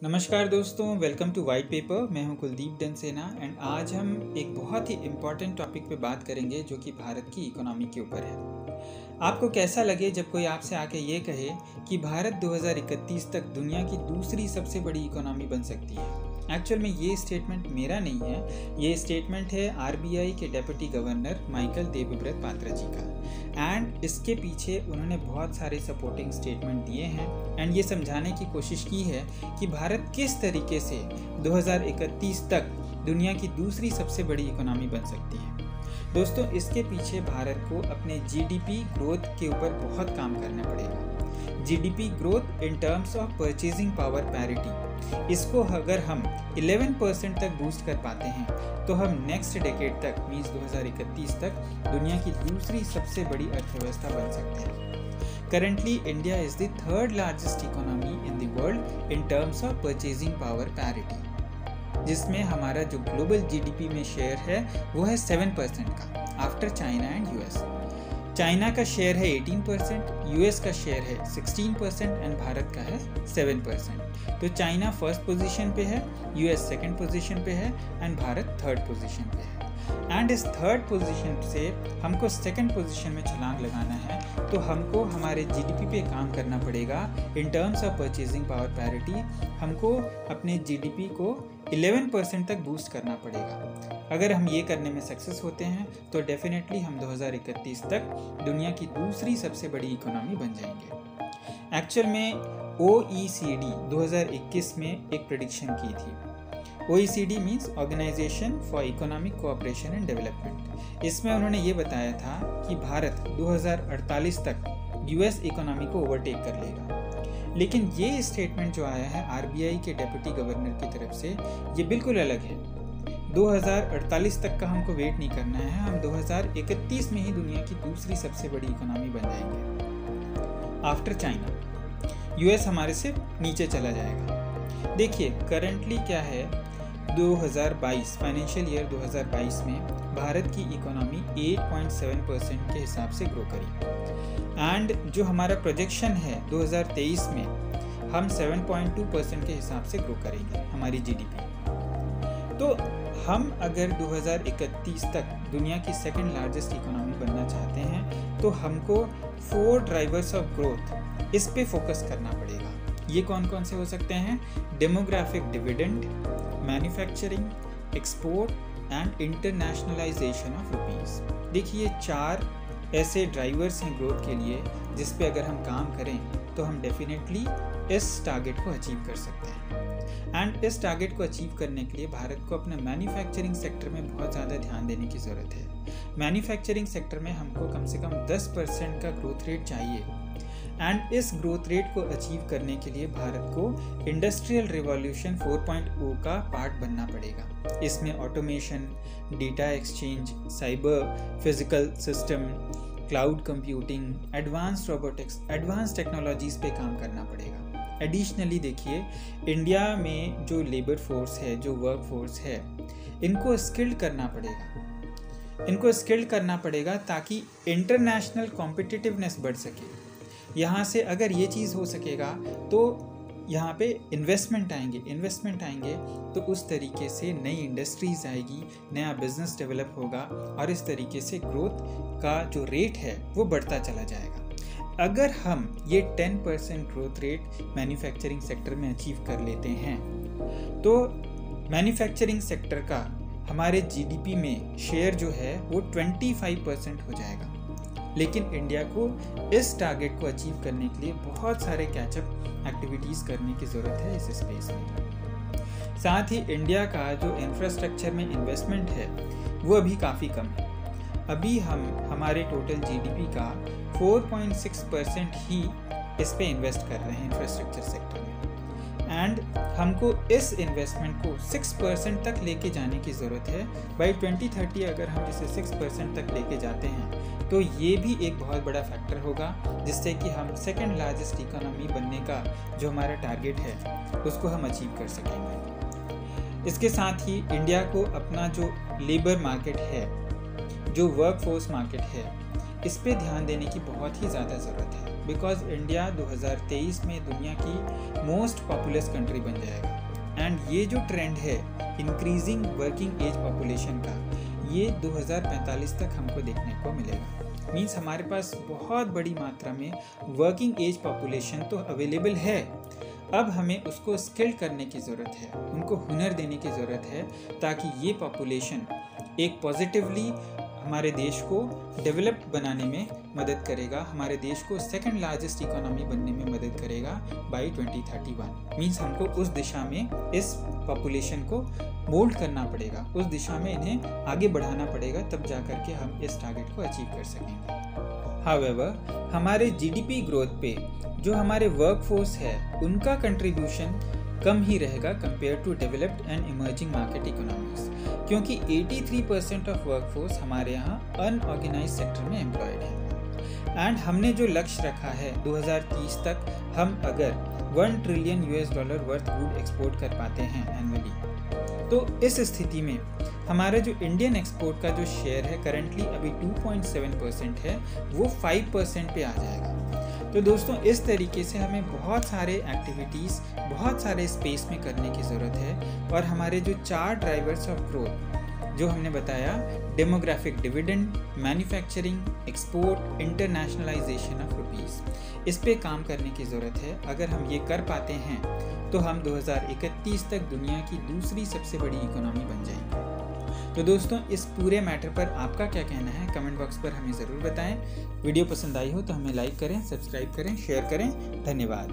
नमस्कार दोस्तों, welcome to white paper. मैं हूं कुलदीप डनसेना एंड आज हम एक बहुत ही इम्पॉर्टेंट टॉपिक पे बात करेंगे जो कि भारत की इकोनॉमी के ऊपर है। आपको कैसा लगे जब कोई आपसे आके ये कहे कि भारत 2031 तक दुनिया की दूसरी सबसे बड़ी इकोनॉमी बन सकती है। एक्चुअल में ये स्टेटमेंट मेरा नहीं है, ये स्टेटमेंट है आरबीआई के deputy governor Michael Debabrata Patra ji का। एंड इसके पीछे उन्होंने बहुत सारे सपोर्टिंग स्टेटमेंट दिए हैं एंड ये समझाने की कोशिश की है कि भारत किस तरीके से 2031 तक दुनिया की दूसरी सबसे बड़ी इकोनॉमी बन सकती है। दोस्तों, इसके पीछे भारत को अपने जीडीपी ग्रोथ के ऊपर बहुत काम करना पड़ेगा। GDP growth in terms of purchasing power parity, इसको अगर हम 11% तक बूस्ट कर पाते हैं तो हम नेक्स्ट डेकेड तक मीन्स 2031 तक दुनिया की दूसरी सबसे बड़ी अर्थव्यवस्था बन सकते हैं। Currently, India is the third largest economy in the world in terms of purchasing power parity, जिसमें हमारा जो ग्लोबल जीडीपी में शेयर है वो है 7% का, after China and US. China का शेयर है 18%, यूएस का शेयर है 16% एंड भारत का है 7%। तो चाइना फर्स्ट पोजीशन पे है, यूएस सेकंड पोजीशन पे है एंड भारत थर्ड पोजीशन पे है। एंड इस थर्ड पोजीशन से हमको सेकंड पोजीशन में छलांग लगाना है तो हमको हमारे जीडीपी पे काम करना पड़ेगा। In terms of purchasing power parity हमको अपने जीडीपी को 11% तक बूस्ट करना पड़ेगा। अगर हम ये करने में सक्सेस होते हैं तो डेफिनेटली हम 2031 तक दुनिया की दूसरी सबसे बड़ी इकोनॉमी बन जाएंगे। एक्चुअल में OECD 2021 में एक प्रेडिक्शन की थी। OECD means organisation for economic cooperation and development. इसमें उन्होंने ये बताया था कि भारत 2048 तक यूएस इकोनॉमी को ओवरटेक कर लेगा। लेकिन ये स्टेटमेंट जो आया है आरबीआई के डेप्यूटी गवर्नर की तरफ से, ये बिल्कुल अलग है। 2048 तक का हमको वेट नहीं करना है, हम 2031 में ही दुनिया की दूसरी सबसे बड़ी इकोनॉमी बन जाएंगे आफ्टर चाइना। यूएस हमारे से नीचे चला जाएगा। देखिए करंटली क्या है, 2022 फाइनेंशियल ईयर 2022 में भारत की इकोनॉमी 8.7% के हिसाब से ग्रो करी एंड जो हमारा प्रोजेक्शन है 2023 में हम 7.2% के हिसाब से ग्रो करेंगे हमारी जीडीपी। तो हम अगर 2031 तक दुनिया की सेकंड लार्जेस्ट इकोनॉमी बनना चाहते हैं तो हमको 4 ड्राइवर्स ऑफ ग्रोथ इस पे फोकस करना पड़ेगा। ये कौन कौन से हो सकते हैं? Demographic dividend, manufacturing, export and internationalisation of rupees. देखिए 4 ऐसे ड्राइवर्स हैं ग्रोथ के लिए जिस पे अगर हम काम करें तो हम डेफिनेटली इस टारगेट को अचीव कर सकते हैं। एंड इस टारगेट को अचीव करने के लिए भारत को अपने मैन्युफैक्चरिंग सेक्टर में बहुत ज़्यादा ध्यान देने की ज़रूरत है। मैन्युफैक्चरिंग सेक्टर में हमको कम से कम 10% का ग्रोथ रेट चाहिए एंड इस ग्रोथ रेट को अचीव करने के लिए भारत को इंडस्ट्रियल रिवॉल्यूशन 4.0 का पार्ट बनना पड़ेगा। इसमें automation, data exchange, cyber physical system, cloud computing, advanced robotics, advance technologies पे काम करना पड़ेगा। एडिशनली देखिए इंडिया में जो लेबर फोर्स है, जो वर्क फोर्स है, इनको स्किल्ड करना पड़ेगा ताकि इंटरनेशनल कॉम्पिटिटिवनेस बढ़ सके। यहाँ से अगर ये चीज़ हो सकेगा तो यहाँ पे इन्वेस्टमेंट आएंगे तो उस तरीके से नई इंडस्ट्रीज आएगी, नया बिजनेस डेवलप होगा और इस तरीके से ग्रोथ का जो रेट है वो बढ़ता चला जाएगा। अगर हम ये 10% ग्रोथ रेट मैन्युफैक्चरिंग सेक्टर में अचीव कर लेते हैं तो मैन्युफैक्चरिंग सेक्टर का हमारे जीडीपी में शेयर जो है वो 25% हो जाएगा। लेकिन इंडिया को इस टारगेट को अचीव करने के लिए बहुत सारे कैचअप एक्टिविटीज़ करने की ज़रूरत है इस स्पेस में। साथ ही इंडिया का जो इंफ्रास्ट्रक्चर में इन्वेस्टमेंट है वो अभी काफ़ी कम है। अभी हम हमारे टोटल जीडीपी का 4.6% ही इस पे इन्वेस्ट कर रहे हैं इंफ्रास्ट्रक्चर सेक्टर में एंड हमको इस इन्वेस्टमेंट को 6% तक लेके जाने की ज़रूरत है। बाई 2030 अगर हम इसे 6% तक लेके जाते हैं तो ये भी एक बहुत बड़ा फैक्टर होगा जिससे कि हम सेकंड लार्जेस्ट इकोनॉमी बनने का जो हमारा टारगेट है उसको हम अचीव कर सकेंगे। इसके साथ ही इंडिया को अपना जो लेबर मार्केट है, जो वर्क फोर्स मार्केट है, इस पे ध्यान देने की बहुत ही ज़्यादा ज़रूरत है। बिकॉज इंडिया 2023 में दुनिया की मोस्ट पॉपुलस कंट्री बन जाएगा। एंड ये जो ट्रेंड है इंक्रीजिंग वर्किंग एज पॉपुलेशन का, ये 2045 तक हमको देखने को मिलेगा। मीन्स हमारे पास बहुत बड़ी मात्रा में वर्किंग एज पॉपुलेशन तो अवेलेबल है, अब हमें उसको स्किल्ड करने की ज़रूरत है, उनको हुनर देने की ज़रूरत है, ताकि ये पॉपुलेशन एक पॉजिटिवली हमारे देश को डेवलप्ड बनाने में मदद करेगा, हमारे देश को सेकंड लार्जेस्ट इकोनॉमी बनने में मदद करेगा बाय 2031। मीन्स हमको उस दिशा में इस पॉपुलेशन को मोल्ड करना पड़ेगा, उस दिशा में इन्हें आगे बढ़ाना पड़ेगा, तब जा कर के हम इस टारगेट को अचीव कर सकेंगे। हाउएवर हमारे जीडीपी ग्रोथ पे जो हमारे वर्कफोर्स है उनका कंट्रीब्यूशन कम ही रहेगा compare to developed and emerging market economies, क्योंकि 83% ऑफ वर्कफोर्स हमारे यहाँ अनऑर्गेनाइज सेक्टर में एम्प्लॉयड है। एंड हमने जो लक्ष्य रखा है 2030 तक हम अगर $1 ट्रिलियन वर्थ गुड एक्सपोर्ट कर पाते हैं एनुअली, तो इस स्थिति में हमारा जो इंडियन एक्सपोर्ट का जो शेयर है करंटली अभी 2.7% है, वो 5% पे आ जाएगा। तो दोस्तों इस तरीके से हमें बहुत सारे एक्टिविटीज़ बहुत सारे स्पेस में करने की ज़रूरत है। और हमारे जो 4 ड्राइवर्स ऑफ ग्रोथ जो हमने बताया, demographic dividend, manufacturing, export, internationalisation of rupees, इस पे काम करने की ज़रूरत है। अगर हम ये कर पाते हैं तो हम 2031 तक दुनिया की दूसरी सबसे बड़ी इकोनॉमी बन जाएंगे। तो दोस्तों इस पूरे मैटर पर आपका क्या कहना है कमेंट बॉक्स पर हमें ज़रूर बताएं। वीडियो पसंद आई हो तो हमें लाइक करें, सब्सक्राइब करें, शेयर करें। धन्यवाद।